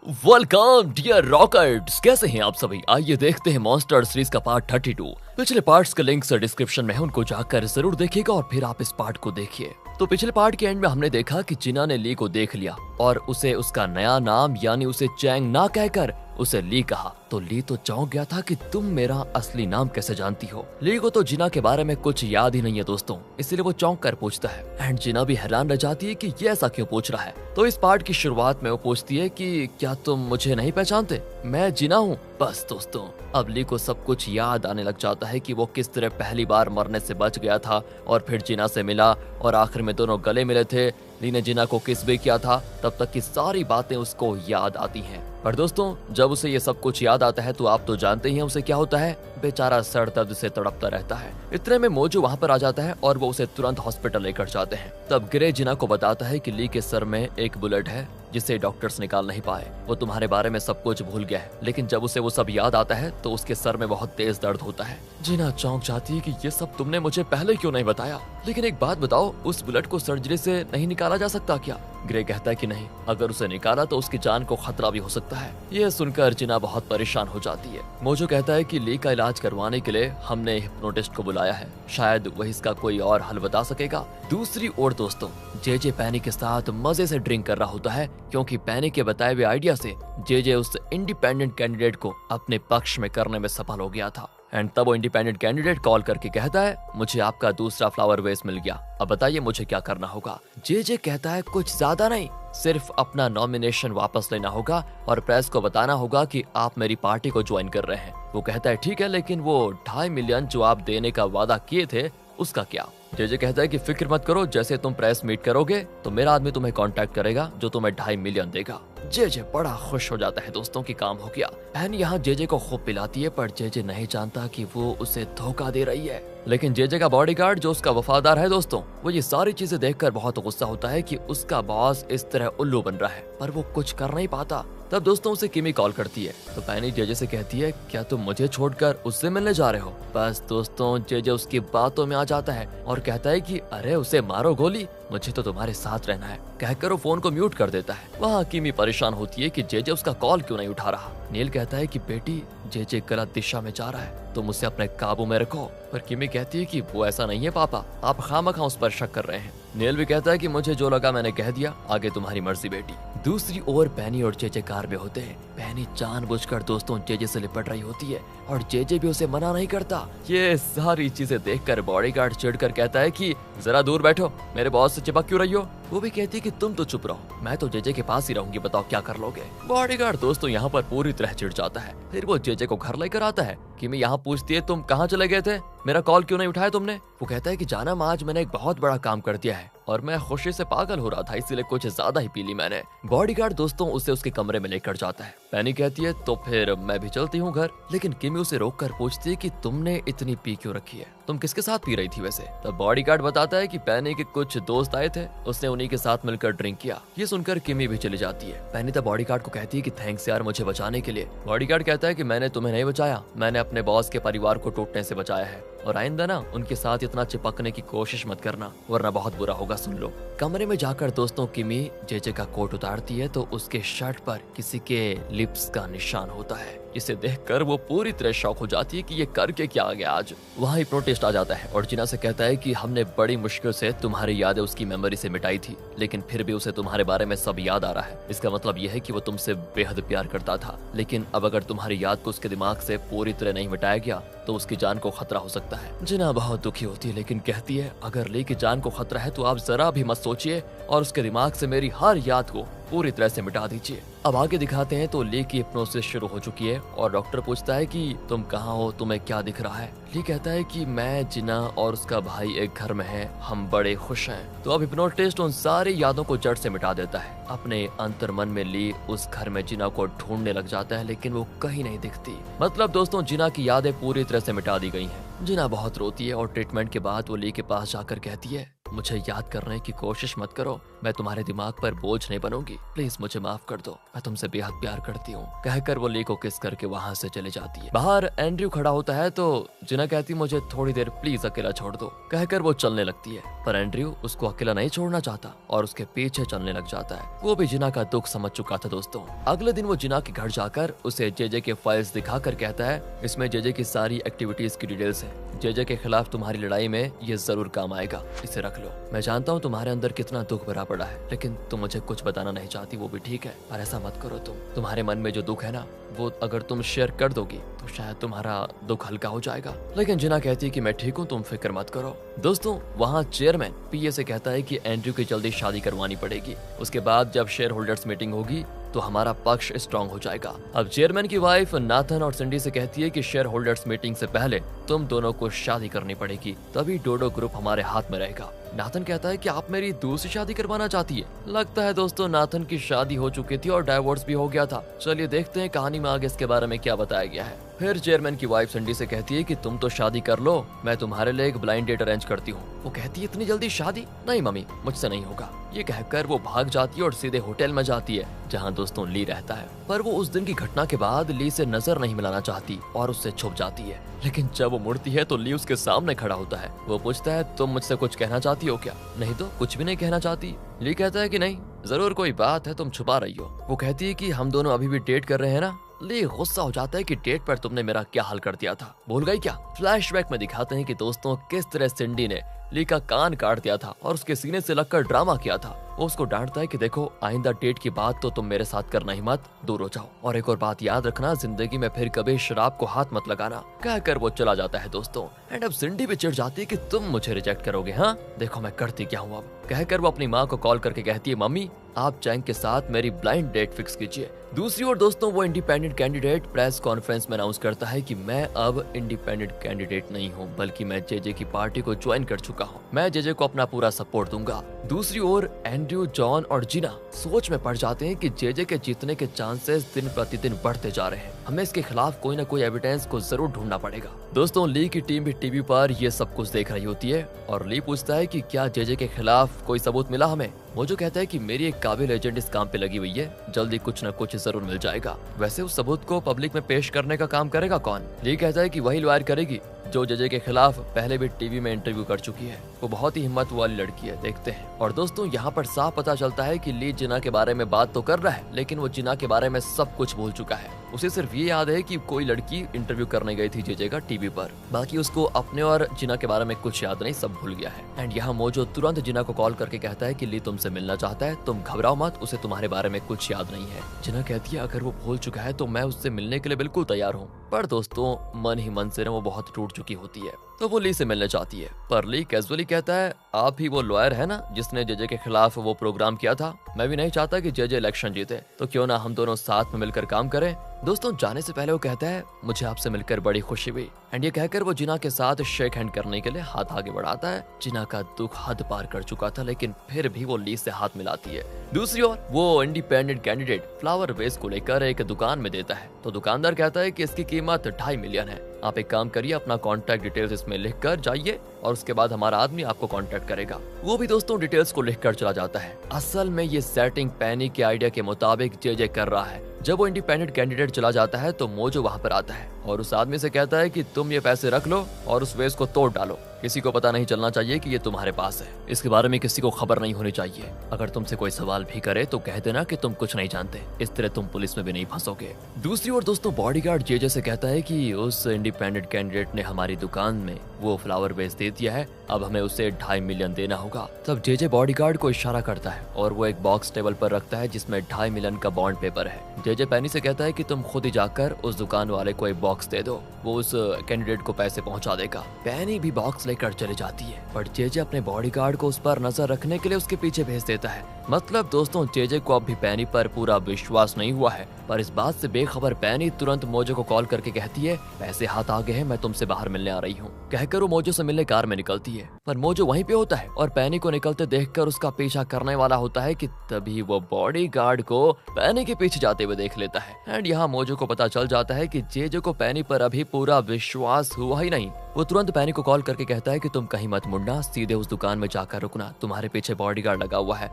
Welcome dear rockets, कैसे हैं आप सभी। आइए देखते हैं मॉन्स्टर सीरीज का पार्ट 32। पिछले पार्ट्स के लिंक्स डिस्क्रिप्शन में है, उनको जाकर जरूर देखिएगा और फिर आप इस पार्ट को देखिए। तो पिछले पार्ट के एंड में हमने देखा कि जिना ने ली को देख लिया और उसे उसका नया नाम यानी उसे चैंग ना कहकर उसे ली कहा। तो ली तो चौंक गया था कि तुम मेरा असली नाम कैसे जानती हो। ली को तो जिना के बारे में कुछ याद ही नहीं है दोस्तों, इसलिए वो चौंक कर पूछता है एंड जिना भी हैरान रह जाती है कि ये ऐसा क्यों पूछ रहा है। तो इस पार्ट की शुरुआत में वो पूछती है कि क्या तुम मुझे नहीं पहचानते, मैं जिना हूँ। बस दोस्तों अब ली को सब कुछ याद आने लग जाता है कि वो किस तरह पहली बार मरने से बच गया था और फिर जिना से मिला और आखिर में दोनों गले मिले थे। ली ने जिना को किस भी किया था, तब तक की सारी बातें उसको याद आती हैं। पर दोस्तों जब उसे ये सब कुछ याद आता है तो आप तो जानते ही हैं उसे क्या होता है, बेचारा सर दर्द से तड़पता रहता है। इतने में मोजो वहाँ पर आ जाता है और वो उसे तुरंत हॉस्पिटल लेकर जाते हैं। तब ग्रे जिना को बताता है कि ली के सर में एक बुलेट है जिसे डॉक्टर्स निकाल नहीं पाए। वो तुम्हारे बारे में सब कुछ भूल गया है, लेकिन जब उसे वो सब याद आता है तो उसके सर में बहुत तेज दर्द होता है। जिना चौंक जाती है कि ये सब तुमने मुझे पहले क्यों नहीं बताया। लेकिन एक बात बताओ, उस बुलेट को सर्जरी से नहीं निकाला जा सकता क्या। ग्रे कहता है कि नहीं, अगर उसे निकाला तो उसकी जान को खतरा भी हो सकता है। ये सुनकर जिना बहुत परेशान हो जाती है। मोजो कहता है कि ली का इलाज करवाने के लिए हमने हिप्नोटिस्ट को बुलाया है, शायद वही इसका कोई और हल बता सकेगा। दूसरी ओर दोस्तों जेजे पैनी के साथ मजे से ड्रिंक कर रहा होता है, क्योंकि पैनी के बताए हुए आइडिया से जेजे उस इंडिपेंडेंट कैंडिडेट को अपने पक्ष में करने में सफल हो गया था। एंड तब वो इंडिपेंडेंट कैंडिडेट कॉल करके कहता है मुझे आपका दूसरा फ्लावर वेस मिल गया, अब बताइए मुझे क्या करना होगा। जेजे कहता है कुछ ज्यादा नहीं, सिर्फ अपना नॉमिनेशन वापस लेना होगा और प्रेस को बताना होगा कि आप मेरी पार्टी को ज्वाइन कर रहे हैं। वो कहता है ठीक है, लेकिन वो 2.5 मिलियन जो आप देने का वादा किए थे उसका क्या। जेजे कहता है कि फिक्र मत करो, जैसे तुम प्रेस मीट करोगे तो मेरा आदमी तुम्हें कांटेक्ट करेगा जो तुम्हें 2.5 मिलियन देगा। जेजे बड़ा खुश हो जाता है दोस्तों कि काम हो गया। बहन यहाँ जेजे को खूब पिलाती है, पर जेजे नहीं जानता कि वो उसे धोखा दे रही है। लेकिन जेजे का बॉडीगार्ड जो उसका वफादार है दोस्तों, वो ये सारी चीजें देखकर बहुत गुस्सा होता है कि उसका बॉस इस तरह उल्लू बन रहा है, पर वो कुछ कर नहीं पाता। तब दोस्तों उसे किमी कॉल करती है तो पैनी जेजे से कहती है क्या तुम मुझे छोड़कर उससे मिलने जा रहे हो। बस दोस्तों जेजे उसकी बातों में आ जाता है और कहता है कि अरे उसे मारो गोली, मुझे तो तुम्हारे साथ रहना है, कहकर वो फोन को म्यूट कर देता है। वहाँ किमी परेशान होती है कि जेजे उसका कॉल क्यों नहीं उठा रहा। नील कहता है कि बेटी जेजे गलत दिशा में जा रहा है, तुम उसे अपने काबू में रखो। पर किमी कहती है कि वो ऐसा नहीं है पापा, आप खामखा उस पर शक कर रहे हैं। नील भी कहता है कि मुझे जो लगा मैंने कह दिया, आगे तुम्हारी मर्जी बेटी। दूसरी ओर पैनी और जेजे कार में होते हैं। पैनी जानबूझकर दोस्तों जेजे से लिपट रही होती है और जेजे भी उसे मना नहीं करता। ये सारी चीजें देखकर बॉडीगार्ड चिढ़कर कहता है कि जरा दूर बैठो, मेरे बॉस से चिपक क्यों रही हो। वो भी कहती है कि तुम तो चुप रहो, मैं तो जेजे के पास ही रहूंगी, बताओ क्या कर लोगे। बॉडीगार्ड दोस्तों यहाँ पर पूरी तरह चिढ़ जाता है। फिर वो जेजे को घर लेकर आता है। किमी यहाँ पूछती है तुम कहाँ चले गए थे, मेरा कॉल क्यों नहीं उठाया तुमने। वो कहता है कि जानम आज मैंने एक बहुत बड़ा काम कर दिया है और मैं खुशी से पागल हो रहा था, इसीलिए कुछ ज्यादा ही पी ली मैंने। बॉडीगार्ड दोस्तों उसे उसके कमरे में लेकर जाता है। पैनी कहती है तो फिर मैं भी चलती हूँ घर। लेकिन किमी उसे रोककर पूछती है कि तुमने इतनी पी क्यों रखी है, तुम किसके साथ पी रही थी वैसे। तब बॉडीगार्ड बताता है कि पैनी के कुछ दोस्त आए थे, उसने उन्हीं के साथ मिलकर ड्रिंक किया। ये सुनकर किमी भी चली जाती है। पैनी तब बॉडीगार्ड को कहती है कि थैंक्स यार मुझे बचाने के लिए। बॉडीगार्ड कहता है कि मैंने तुम्हें नहीं बचाया, मैंने अपने बॉस के परिवार को टूटने से बचाया है और आइंदा ना उनके साथ इतना चिपकने की कोशिश मत करना, वरना बहुत बुरा होगा, सुन लो। कमरे में जाकर दोस्तों किमी जेजे का कोट उतारती है तो उसके शर्ट पर किसी के लिप्स का निशान होता है, जिसे देखकर वो पूरी तरह शॉक हो जाती है कि ये करके क्या आ गया आज। वहाँ हिप्नोटिस्ट आ जाता है और जिना से कहता है कि हमने बड़ी मुश्किल से तुम्हारी यादें उसकी मेमोरी से मिटाई थी, लेकिन फिर भी उसे तुम्हारे बारे में सब याद आ रहा है। इसका मतलब यह है कि वो तुमसे बेहद प्यार करता था, लेकिन अब अगर तुम्हारी याद को उसके दिमाग से पूरी तरह नहीं मिटाया गया तो उसकी जान को खतरा हो सकता है। जिना बहुत दुखी होती है, लेकिन कहती है अगर ली की जान को खतरा है तो आप जरा भी मत सोचिए और उसके दिमाग से मेरी हर याद को पूरी तरह से मिटा दीजिए। अब आगे दिखाते हैं तो ली की हिप्नोसिस शुरू हो चुकी है और डॉक्टर पूछता है कि तुम कहाँ हो, तुम्हें क्या दिख रहा है। ली कहता है कि मैं जिना और उसका भाई एक घर में है, हम बड़े खुश हैं। तो अब हिप्नोटिस्ट उन सारी यादों को जड़ से मिटा देता है। अपने अंतर मन में ली उस घर में जिना को ढूंढने लग जाता है, लेकिन वो कहीं नहीं दिखती। मतलब दोस्तों जिना की यादें पूरी तरह से मिटा दी गई हैं। जिना बहुत रोती है और ट्रीटमेंट के बाद वो ली के पास जाकर कहती है मुझे याद करने की कोशिश मत करो, मैं तुम्हारे दिमाग पर बोझ नहीं बनूंगी, प्लीज मुझे माफ कर दो, मैं तुमसे बेहद प्यार करती हूँ, कहकर वो ली को किस करके वहाँ से चले जाती है। बाहर एंड्रयू खड़ा होता है तो जिना कहती मुझे थोड़ी देर प्लीज अकेला छोड़ दो, कहकर वो चलने लगती है, पर एंड्रयू उसको अकेला नहीं छोड़ना चाहता और उसके पीछे चलने लग जाता है। वो भी जिना का दुख समझ चुका था दोस्तों। अगले दिन वो जिना के घर जाकर उसे जेजे के फाइल्स दिखाकर कहता है, इसमें जेजे की सारी एक्टिविटीज की डिटेल्स है, जेजे के खिलाफ तुम्हारी लड़ाई में ये जरूर काम आएगा, इसे रख लो। मैं जानता हूँ तुम्हारे अंदर कितना दुख भरा पड़ा है, लेकिन तुम मुझे कुछ बताना नहीं चाहती, वो भी ठीक है, पर ऐसा मत करो। तुम्हारे मन में जो दुख है ना, वो अगर तुम शेयर कर दोगी तो शायद तुम्हारा दुख हल्का हो जाएगा। लेकिन जिना कहती है कि मैं ठीक हूँ, तुम फिक्र मत करो। दोस्तों वहाँ चेयरमैन पीए से कहता है कि एंड्रयू की जल्दी शादी करवानी पड़ेगी, उसके बाद जब शेयर होल्डर्स मीटिंग होगी तो हमारा पक्ष स्ट्रांग हो जाएगा। अब चेयरमैन की वाइफ नाथन और सिंडी से कहती है कि शेयर होल्डर्स मीटिंग से पहले तुम दोनों को शादी करनी पड़ेगी, तभी डोडो ग्रुप हमारे हाथ में रहेगा। नाथन कहता है कि आप मेरी दूसरी शादी करवाना चाहती है। लगता है दोस्तों नाथन की शादी हो चुकी थी और डाइवोर्स भी हो गया था। चलिए देखते हैं कहानी में आगे इसके बारे में क्या बताया गया है। फिर चेयरमैन की वाइफ सिंडी से कहती है कि तुम तो शादी कर लो, मैं तुम्हारे लिए एक ब्लाइंड डेट अरेंज करती हूँ। वो कहती है इतनी जल्दी शादी? नहीं मम्मी, मुझसे नहीं होगा। ये कहकर वो भाग जाती है और सीधे होटल में जाती है जहाँ दोस्तों ली रहता है। पर वो उस दिन की घटना के बाद ली से नजर नहीं मिलाना चाहती और उससे छुप जाती है। लेकिन जब वो मुड़ती है तो ली उसके सामने खड़ा होता है। वो पूछता है तुम मुझसे कुछ कहना चाहती हो क्या? नहीं तो कुछ भी नहीं कहना चाहती। ली कहता है कि नहीं, जरूर कोई बात है, तुम छुपा रही हो। वो कहती है कि हम दोनों अभी भी डेट कर रहे हैं ना। ली गुस्सा हो जाता है कि डेट पर तुमने मेरा क्या हाल कर दिया था, भूल गई क्या? फ्लैशबैक में दिखाते हैं कि दोस्तों किस तरह सिंडी ने ली का कान काट दिया था और उसके सीने से लगकर ड्रामा किया था। वो उसको डांटता है कि देखो आइंदा डेट की बात तो तुम मेरे साथ करना ही मत, दूर हो जाओ, और एक और बात याद रखना, जिंदगी में फिर कभी शराब को हाथ मत लगाना, कहकर वो चला जाता है दोस्तों। एंड अब सिंडी भी चिढ़ जाती है कि तुम मुझे रिजेक्ट करोगे, हाँ देखो मैं करती क्या हूँ अब, कहकर वो अपनी माँ को कॉल करके कहती है मम्मी आप चैंग के साथ मेरी ब्लाइंड डेट फिक्स कीजिए। दूसरी ओर दोस्तों वो इंडिपेंडेंट कैंडिडेट प्रेस कॉन्फ्रेंस में अनाउंस करता है कि मैं अब इंडिपेंडेंट कैंडिडेट नहीं हूँ, बल्कि मैं जेजे की पार्टी को ज्वाइन कर चुका हूँ, मैं जेजे को अपना पूरा सपोर्ट दूंगा। दूसरी ओर एंड्रयू, जॉन और जिना सोच में पड़ जाते हैं कि जेजे के जीतने के चांसेस दिन प्रतिदिन बढ़ते जा रहे हैं, हमें इसके खिलाफ कोई ना कोई एविडेंस को जरूर ढूंढना पड़ेगा। दोस्तों ली की टीम भी टीवी पर ये सब कुछ देख रही होती है और ली पूछता है कि क्या जेजे के खिलाफ कोई सबूत मिला हमें? वो जो कहता है कि मेरी एक काबिल एजेंट इस काम पे लगी हुई है, जल्दी कुछ न कुछ जरूर मिल जाएगा। वैसे उस सबूत को पब्लिक में पेश करने का काम करेगा कौन? ली कहता है कि वही लॉयर करेगी जो जेजे के खिलाफ पहले भी टीवी में इंटरव्यू कर चुकी है। वो बहुत ही हिम्मत वाली लड़की है, देखते हैं। और दोस्तों यहाँ पर साफ पता चलता है कि ली जिना के बारे में बात तो कर रहा है, लेकिन वो जिना के बारे में सब कुछ भूल चुका है। उसे सिर्फ ये याद है कि कोई लड़की इंटरव्यू करने गई थी जेजे का टीवी पर, बाकी उसको अपने और जिना के बारे में कुछ याद नहीं, सब भूल गया है। एंड यहाँ मोजो तुरंत जिना को कॉल करके कहता है कि ली तुमसे मिलना चाहता है, तुम घबराओ मत, उसे तुम्हारे बारे में कुछ याद नहीं है। जिना कहती है अगर वो भूल चुका है तो मैं उससे मिलने के लिए बिल्कुल तैयार हूँ। पर दोस्तों मन ही मन से वो बहुत टूट चुकी होती है, तो वो ली से मिलने चाहती है। पर ली कैजुअली कहता है आप ही वो लॉयर है ना जिसने जेजे के खिलाफ वो प्रोग्राम किया था? मैं भी नहीं चाहता कि जेजे इलेक्शन जीते, तो क्यों ना हम दोनों साथ में मिलकर काम करें। दोस्तों जाने से पहले वो कहता है मुझे आपसे मिलकर बड़ी खुशी हुई। एंड ये कहकर वो जिना के साथ शेक हैंड करने के लिए हाथ आगे बढ़ाता है। जिना का दुख हद पार कर चुका था, लेकिन फिर भी वो ली से हाथ मिलाती है। दूसरी ओर वो इंडिपेंडेंट कैंडिडेट फ्लावर वेस को लेकर एक दुकान में देता है, तो दुकानदार कहता है कि इसकी कीमत 2.5 मिलियन है। आप एक काम करिए, अपना कॉन्टैक्ट डिटेल्स इसमें लिख कर जाइए और उसके बाद हमारा आदमी आपको कॉन्टैक्ट करेगा। वो भी दोस्तों डिटेल्स को लिख कर चला जाता है। असल में ये सेटिंग पैनी के आइडिया के मुताबिक जेजे कर रहा है। जब वो इंडिपेंडेंट कैंडिडेट चला जाता है तो मोजो वहाँ पर आता है और उस आदमी से कहता है कि तुम ये पैसे रख लो और उस वेस को तोड़ डालो, किसी को पता नहीं चलना चाहिए कि ये तुम्हारे पास है, इसके बारे में किसी को खबर नहीं होनी चाहिए। अगर तुमसे कोई सवाल भी करे तो कह देना कि तुम कुछ नहीं जानते, इस तरह तुम पुलिस में भी नहीं फंसोगे। दूसरी ओर दोस्तों बॉडीगार्ड जेजे से कहता है कि उस इंडिपेंडेंट कैंडिडेट ने हमारी दुकान में वो फ्लावर वेस दे दिया है, अब हमें उसे 2.5 मिलियन देना होगा। तब जेजे बॉडीगार्ड को इशारा करता है और वो एक बॉक्स टेबल पर रखता है जिसमें 2.5 मिलियन का बॉन्ड पेपर है। जेजे पैनी से कहता है कि तुम खुद ही जाकर उस दुकान वाले को एक बॉक्स दे दो, वो उस कैंडिडेट को पैसे पहुंचा देगा। पैनी भी बॉक्स लेकर चली जाती है, पर जेजे अपने बॉडीगार्ड को उस पर नजर रखने के लिए उसके पीछे भेज देता है। मतलब दोस्तों जेजे को अब भी पैनी पर पूरा विश्वास नहीं हुआ है, पर इस बात से बेखबर पैनी तुरंत मोजो को कॉल करके कहती है पैसे हाथ आ गए हैं, मैं तुमसे बाहर मिलने आ रही हूँ। कहकर वो मोजो से मिलने कार में निकलती है, पर मोजो वहीं पे होता है और पैनी को निकलते देखकर उसका पीछा करने वाला होता है कि तभी वो बॉडीगार्ड को पैनी के पीछे जाते हुए देख लेता है। एंड यहाँ मोजो को पता चल जाता है कि जेजे को पैनी पर अभी पूरा विश्वास हुआ ही नहीं, वो तुरंत पैनी को कॉल करके कहता है कि तुम कहीं मत मुड़ना, सीधे उस दुकान में जाकर रुकना, तुम्हारे पीछे बॉडीगार्ड लगा हुआ है।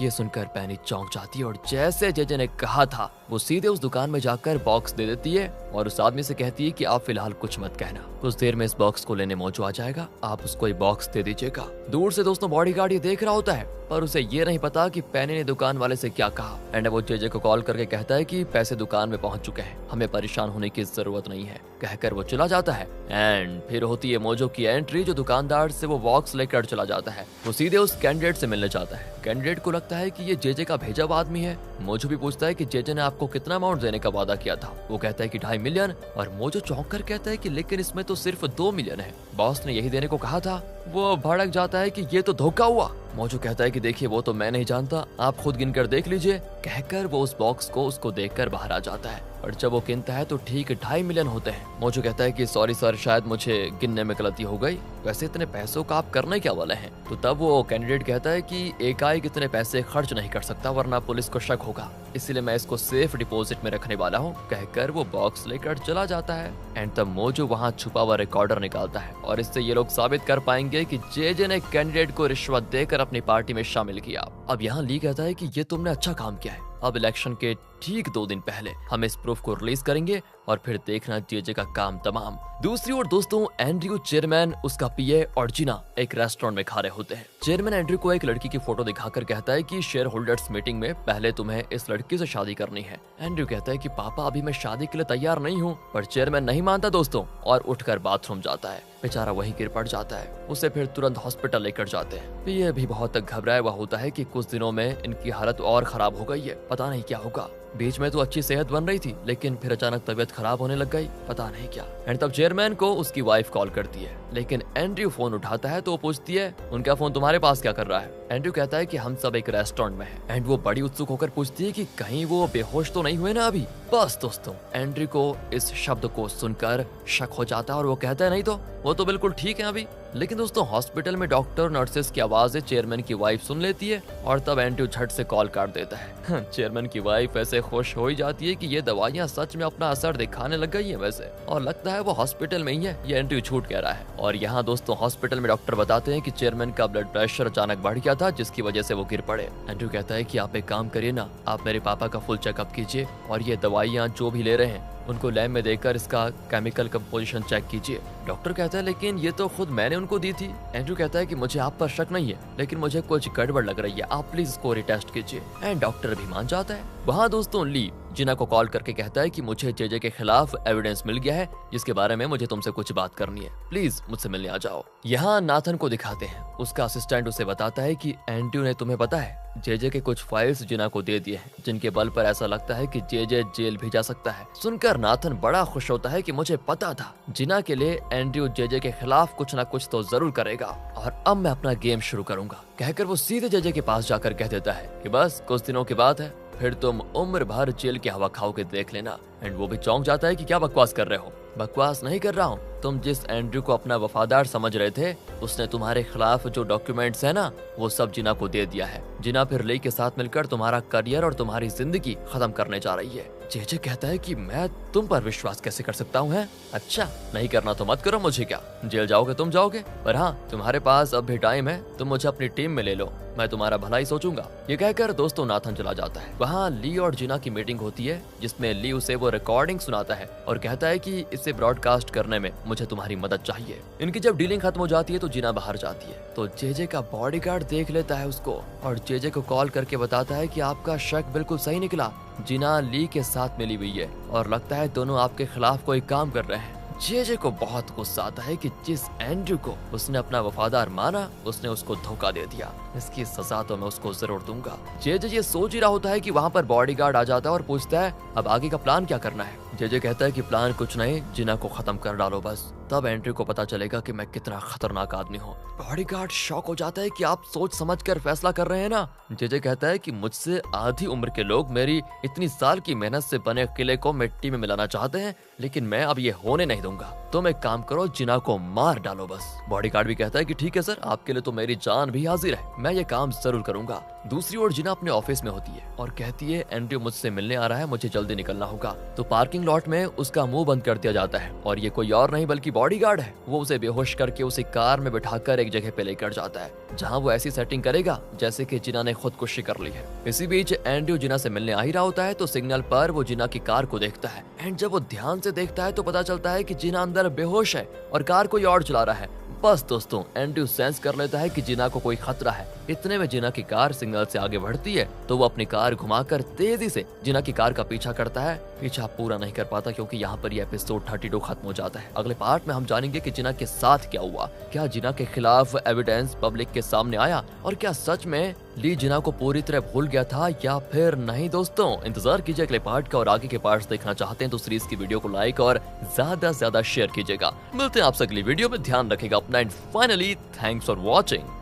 ये सुनकर पैनी चौंक जाती है और जैसे जेजे ने कहा था वो सीधे उस दुकान में जाकर बॉक्स दे देती है और उस आदमी से कहती है कि आप फिलहाल कुछ मत कहना, कुछ देर में इस बॉक्स को लेने मोजो आ जाएगा, आप उसको ये बॉक्स दे दीजिएगा। दूर से दोस्तों बॉडीगार्ड ये देख रहा होता है पर उसे ये नहीं पता कि पैनी ने दुकान वाले से क्या कहा। एंड वो जेजे को कॉल करके कहता है कि पैसे दुकान में पहुंच चुके हैं, हमें परेशान होने की जरूरत नहीं है, कहकर वो चला जाता है। एंड फिर होती है मोजो की एंट्री, जो दुकानदार से वो बॉक्स लेकर चला जाता है। वो सीधे उस कैंडिडेट से मिलने जाता है। कैंडिडेट को लगता है कि ये जेजे का भेजा हुआ आदमी है। मोजो भी पूछता है कि जेजे ने आपको कितना अमाउंट देने का वादा किया था। वो कहता है कि 2.5 मिलियन और मोजो चौंक कर कहता है कि लेकिन इसमें तो सिर्फ 2 मिलियन है, बॉस ने यही देने को कहा था। वो भड़क जाता है कि ये तो धोखा हुआ। मोजो कहता है कि देखिए वो तो मैं नहीं जानता, आप खुद गिनकर देख लीजिए, कहकर वो उस बॉक्स को उसको देखकर बाहर आ जाता है और जब वो गिनता है तो ठीक 2.5 मिलियन होते हैं। मोजो कहता है कि सॉरी सर, शायद मुझे गिनने में गलती हो गई, वैसे इतने पैसों का आप करने क्या वाले हैं। तो तब वो कैंडिडेट कहता है कि एकाएक इतने पैसे खर्च नहीं कर सकता वरना पुलिस को शक होगा, इसलिए मैं इसको सेफ डिपॉजिट में रखने वाला हूँ, कहकर वो बॉक्स लेकर चला जाता है। एंड तब मोजो वहाँ छुपा हुआ रिकॉर्डर निकालता है और इससे ये लोग साबित कर पाएंगे कि जेजे ने कैंडिडेट को रिश्वत देकर अपनी पार्टी में शामिल किया। अब यहाँ ली कहता है कि ये तुमने अच्छा काम किया है, अब इलेक्शन के ठीक 2 दिन पहले हम इस प्रूफ को रिलीज करेंगे और फिर देखना जेजे का काम तमाम। दूसरी ओर दोस्तों एंड्रयू, चेयरमैन, उसका पीए और जीना एक रेस्टोरेंट में खा रहे होते हैं। चेयरमैन एंड्रयू को एक लड़की की फोटो दिखाकर कहता है कि शेयर होल्डर्स मीटिंग में पहले तुम्हें इस लड़की से शादी करनी है। एंड्रयू कहता है कि पापा अभी मैं शादी के लिए तैयार नहीं हूँ, पर चेयरमैन नहीं मानता दोस्तों और उठकर बाथरूम जाता है। बेचारा वहीं गिर पड़ जाता है, उसे फिर तुरंत हॉस्पिटल लेकर जाते हैं। पीए भी बहुत घबराया हुआ होता है कि कुछ दिनों में इनकी हालत और खराब हो गई है, पता नहीं क्या होगा। बीच में तो अच्छी सेहत बन रही थी लेकिन फिर अचानक तबीयत खराब होने लग गई, पता नहीं क्या। एंड तब चेयरमैन को उसकी वाइफ कॉल करती है लेकिन एंड्रयू फोन उठाता है तो वो पूछती है उनका फोन तुम्हारे पास क्या कर रहा है। एंड्रयू कहता है कि हम सब एक रेस्टोरेंट में हैं। एंड वो बड़ी उत्सुक होकर पूछती है कि कहीं वो बेहोश तो नहीं हुए ना अभी। बस दोस्तों एंड्रयू को इस शब्द को सुनकर शक हो जाता है और वो कहता है नहीं तो वो तो बिल्कुल ठीक है अभी। लेकिन दोस्तों हॉस्पिटल में डॉक्टर नर्सेस की आवाजें चेयरमैन की वाइफ सुन लेती है और तब एंड्रयू झट से कॉल काट देता है। चेयरमैन की वाइफ ऐसे खुश हो ही जाती है कि ये दवाइयां सच में अपना असर दिखाने लग गई है वैसे, और लगता है वो हॉस्पिटल में ही है, ये एंड्रयू झूठ कह रहा है। और यहाँ दोस्तों हॉस्पिटल में डॉक्टर बताते हैं कि चेयरमैन का ब्लड प्रेशर अचानक बढ़ गया था जिसकी वजह से वो गिर पड़े। एंड्रयू कहता है कि आप एक काम करिए ना, आप मेरे पापा का फुल चेकअप कीजिए और ये दवाइयाँ जो भी ले रहे हैं उनको लैब में देकर इसका केमिकल कंपोजिशन चेक कीजिए। डॉक्टर कहता है लेकिन ये तो खुद मैंने उनको दी थी। एंड्रयू कहता है कि मुझे आप पर शक नहीं है लेकिन मुझे कुछ गड़बड़ लग रही है, आप प्लीज इसको रिटेस्ट कीजिए। एंड डॉक्टर भी मान जाता है। वहाँ दोस्तों ली जिना को कॉल करके कहता है कि मुझे जेजे के खिलाफ एविडेंस मिल गया है जिसके बारे में मुझे तुमसे कुछ बात करनी है, प्लीज मुझसे मिलने आ जाओ। यहाँ नाथन को दिखाते हैं, उसका असिस्टेंट उसे बताता है कि एंड्रयू ने तुम्हें पता है जेजे के कुछ फाइल्स जिना को दे दिए हैं जिनके बल पर ऐसा लगता है कि जेजे जेल भी जा सकता है। सुनकर नाथन बड़ा खुश होता है कि मुझे पता था जिना के लिए एंड्रयू जेजे के खिलाफ कुछ ना कुछ तो जरूर करेगा और अब मैं अपना गेम शुरू करूंगा, कहकर वो सीधे जेजे के पास जाकर कह देता है कि बस कुछ दिनों की बात है, फिर तुम उम्र भर जेल की हवा खाओगे, देख लेना। एंड वो भी चौंक जाता है कि क्या बकवास कर रहे हो। बकवास नहीं कर रहा हूँ, तुम जिस एंड्रयू को अपना वफादार समझ रहे थे उसने तुम्हारे खिलाफ जो डॉक्यूमेंट्स है ना वो सब जिना को दे दिया है। जिना फिर ली के साथ मिलकर तुम्हारा करियर और तुम्हारी जिंदगी खत्म करने जा रही है। जेजे कहता है कि मैं तुम पर विश्वास कैसे कर सकता हूँ? अच्छा नहीं करना तो मत करो, मुझे क्या, जेल जाओगे तुम जाओगे, पर हाँ तुम्हारे पास अब भी टाइम है, तुम मुझे अपनी टीम में ले लो, मैं तुम्हारा भला ही सोचूंगा। ये कहकर दोस्तों नाथन चला जाता है। वहाँ ली और जिना की मीटिंग होती है जिसमें ली उसे वो रिकॉर्डिंग सुनाता है और कहता है कि इसे ब्रॉडकास्ट करने में मुझे तुम्हारी मदद चाहिए। इनकी जब डीलिंग खत्म हो जाती है तो जिना बाहर जाती है तो जेजे का बॉडीगार्ड देख लेता है उसको और जेजे को कॉल करके बताता है कि आपका शक बिल्कुल सही निकला, जिना ली के साथ मिली हुई है और लगता है दोनों आपके खिलाफ कोई काम कर रहे हैं। जेजे को बहुत गुस्सा आता है कि जिस एंड्रयू को उसने अपना वफादार माना उसने उसको धोखा दे दिया, इसकी सजा तो मैं उसको जरूर दूंगा। जेजे ये सोच ही रहा होता है कि वहाँ पर बॉडीगार्ड आ जाता है और पूछता है अब आगे का प्लान क्या करना है। जेजे कहता है कि प्लान कुछ नहीं, जिना को खत्म कर डालो बस, तब एंड्रयू को पता चलेगा कि मैं कितना खतरनाक आदमी हूँ। बॉडीगार्ड शॉक हो जाता है कि आप सोच समझ कर फैसला कर रहे हैं ना। जेजे कहता है कि मुझसे आधी उम्र के लोग मेरी इतनी साल की मेहनत से बने किले को मिट्टी में मिलाना चाहते हैं लेकिन मैं अब ये होने नहीं दूंगा, तुम एक काम करो जिना को मार डालो बस। बॉडीगार्ड भी कहता है कि ठीक है सर, आपके लिए तो मेरी जान भी हाजिर है, मैं ये काम जरूर करूंगा। दूसरी ओर जिना अपने ऑफिस में होती है और कहती है एंड्रयू मुझसे मिलने आ रहा है, मुझे जल्दी निकलना होगा। तो पार्किंग लॉट में उसका मुंह बंद कर दिया जाता है और ये कोई और नहीं बल्कि बॉडीगार्ड है। वो उसे बेहोश करके उसे कार में बिठाकर एक जगह पे लेकर जाता है जहाँ वो ऐसी सेटिंग करेगा जैसे कि जिना ने खुदकुशी कर ली है। इसी बीच एंड्रयू जिना से मिलने आ ही रहा होता है तो सिग्नल पर वो जिना की कार को देखता है एंड जब वो ध्यान से देखता है तो पता चलता है कि जिना अंदर बेहोश है और कार कोई और चला रहा है। बस दोस्तों, एंड्रयू सेंस कर लेता है कि जिना को कोई खतरा है। इतने में जिना की कार सिग्नल से आगे बढ़ती है तो वो अपनी कार घुमाकर तेजी से जिना की कार का पीछा करता है। पीछा पूरा नहीं कर पाता क्योंकि यहाँ पर ये एपिसोड 32 खत्म हो जाता है। अगले पार्ट में हम जानेंगे कि जिना के साथ क्या हुआ, क्या जिना के खिलाफ एविडेंस पब्लिक के सामने आया और क्या सच में ली जिना को पूरी तरह भूल गया था या फिर नहीं। दोस्तों, इंतजार कीजिए अगले पार्ट का और आगे के पार्ट्स देखना चाहते हैं तो सीरीज की वीडियो को लाइक और ज्यादा से ज्यादा शेयर कीजिएगा। मिलते हैं आपसे अगली वीडियो में, ध्यान रखिएगा अपना and finally thanks for watching.